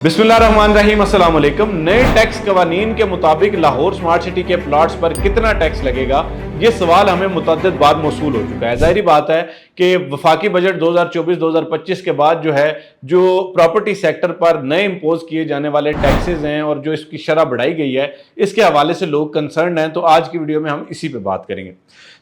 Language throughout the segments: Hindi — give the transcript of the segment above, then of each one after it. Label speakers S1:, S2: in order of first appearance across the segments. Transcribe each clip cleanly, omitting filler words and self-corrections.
S1: बिस्मिल्लाहिर्रहमानिर्रहीम, अस्सलाम वालेकुम। नए टैक्स कवानीन के मुताबिक लाहौर स्मार्ट सिटी के प्लॉट्स पर कितना टैक्स लगेगा, ये सवाल हमें मुतअद्दिद बार मौसूल हो चुका है। ज़ाहिरी बात है कि वफाकी बजट 2024-2025 के बाद जो प्रॉपर्टी सेक्टर पर नए इम्पोज किए जाने वाले टैक्सेस हैं और जो इसकी शरह बढ़ाई गई है, इसके हवाले से लोग कंसर्न हैं। तो आज की वीडियो में हम इसी पे बात करेंगे।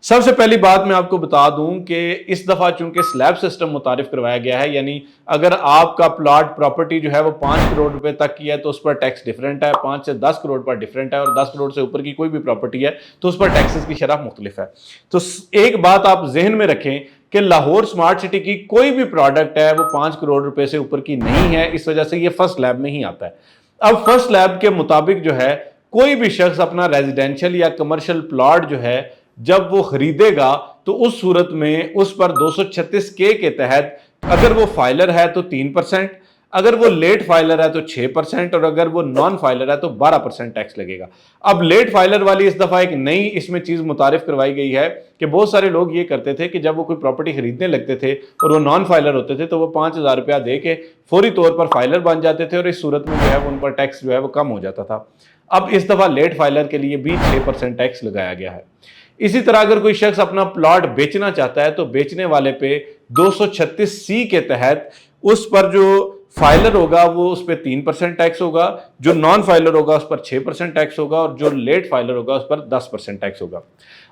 S1: सबसे पहली बात मैं आपको बता दूं कि इस दफ़ा चूंकि स्लैब सिस्टम मुतारिफ करवाया गया है, यानी अगर आपका प्लॉट प्रॉपर्टी जो है वो 5 करोड़ रुपए तक की है तो उस पर टैक्स डिफरेंट है, 5 से 10 करोड़ पर डिफरेंट है, और 10 करोड़ से ऊपर की कोई भी प्रॉपर्टी है तो उस पर टैक्सेस की शरह मुख्तलिफ है। तो एक बात आप जहन में रखें कि लाहौर स्मार्ट सिटी की कोई भी प्रोडक्ट है वो 5 करोड़ रुपए से ऊपर की नहीं है, इस वजह से ये फर्स्ट स्लैब में ही आता है। अब फर्स्ट स्लैब के मुताबिक जो है कोई भी शख्स अपना रेजिडेंशियल या कमर्शियल प्लॉट जो है जब वो खरीदेगा तो उस सूरत में उस पर 236 के तहत अगर वो फाइलर है तो 3%, अगर वो लेट फाइलर है तो 6%, और अगर वो नॉन फाइलर है तो 12% टैक्स लगेगा। अब लेट फाइलर वाली इस दफा एक नई इसमें चीज मुतारिफ करवाई गई है कि बहुत सारे लोग ये करते थे कि जब वो कोई प्रॉपर्टी खरीदने लगते थे और वो नॉन फाइलर होते थे तो वो 5,000 रुपया दे के फौरी तौर पर फाइलर बन जाते थे, और इस सूरत में जो है उन पर टैक्स जो है वो कम हो जाता था। अब इस दफा लेट फाइलर के लिए भी 6% टैक्स लगाया गया है। इसी तरह अगर कोई शख्स अपना प्लॉट बेचना चाहता है तो बेचने वाले पे 236 के तहत उस पर जो फाइलर होगा वो उस पर 3% टैक्स होगा, जो नॉन फाइलर होगा उस पर 6% टैक्स होगा, और जो लेट फाइलर होगा उस पर 10% टैक्स होगा।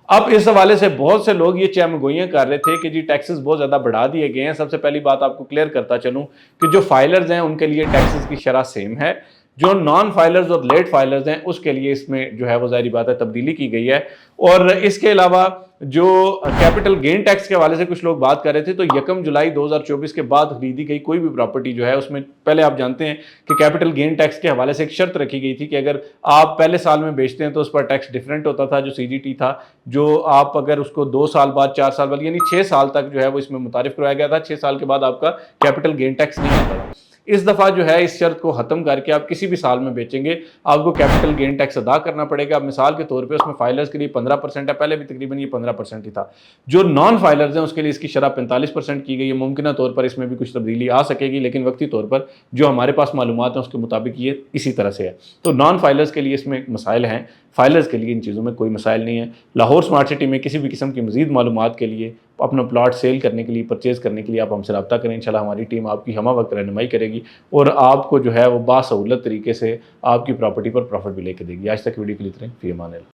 S1: अब इस हवाले से बहुत से लोग ये चहमगोइयां कर रहे थे कि जी टैक्सेस बहुत ज्यादा बढ़ा दिए गए हैं। सबसे पहली बात आपको क्लियर करता चलूं कि जो फाइलर्स हैं उनके लिए टैक्सेस की शरह सेम है, जो नॉन फाइलर्स और लेट फाइलर्स हैं उसके लिए इसमें जो है वो ज़ाहिर बात है तब्दीली की गई है। और इसके अलावा जो कैपिटल गेन टैक्स के हवाले से कुछ लोग बात कर रहे थे, तो 1 जुलाई 2024 के बाद खरीदी गई कोई भी प्रॉपर्टी जो है उसमें पहले आप जानते हैं कि कैपिटल गेन टैक्स के हवाले से एक शर्त रखी गई थी कि अगर आप पहले साल में बेचते हैं तो उस पर टैक्स डिफरेंट होता था, जो CGT था, जो आप अगर उसको 2 साल बाद, 4 साल बाद, यानी 6 साल तक जो है वो इसमें मुतारिफ करवाया गया था। 6 साल के बाद आपका कैपिटल गेन टैक्स नहीं आता था। इस दफा जो है इस शर्त को खत्म करके आप किसी भी साल में बेचेंगे आपको कैपिटल गेन टैक्स अदा करना पड़ेगा। अब मिसाल के तौर पे उसमें फाइलर्स के लिए 15% है, पहले भी तकरीबन ये 15% ही था। जो नॉन फाइलर्स हैं उसके लिए इसकी शरह 45% की गई है। मुमकिन तौर पर इसमें भी कुछ तब्दीली आ सकेगी, लेकिन वक्ती तौर पर जो हमारे पास मालूमात हैं उसके मुताबिक ये इसी तरह से है। तो नॉन फाइलर्स के लिए इसमें मसाइल हैं, फाइलर्स के लिए इन चीज़ों में कोई मसाइल नहीं है। लाहौर स्मार्ट सिटी में किसी भी किस्म की मजीद मालूमात के लिए, अपना प्लॉट सेल करने के लिए, परचेज़ करने के लिए आप हमसे रब्ता करें। इंशाल्लाह हमारी टीम आपकी हमा वक्त रहनुमाई करेगी और आपको जो है वो बासहूलत तरीके से आपकी प्रॉपर्टी पर प्रॉफिट भी लेके देगी। आज तक वीडियो के लिए इतना ही। फी अमान अल्लाह।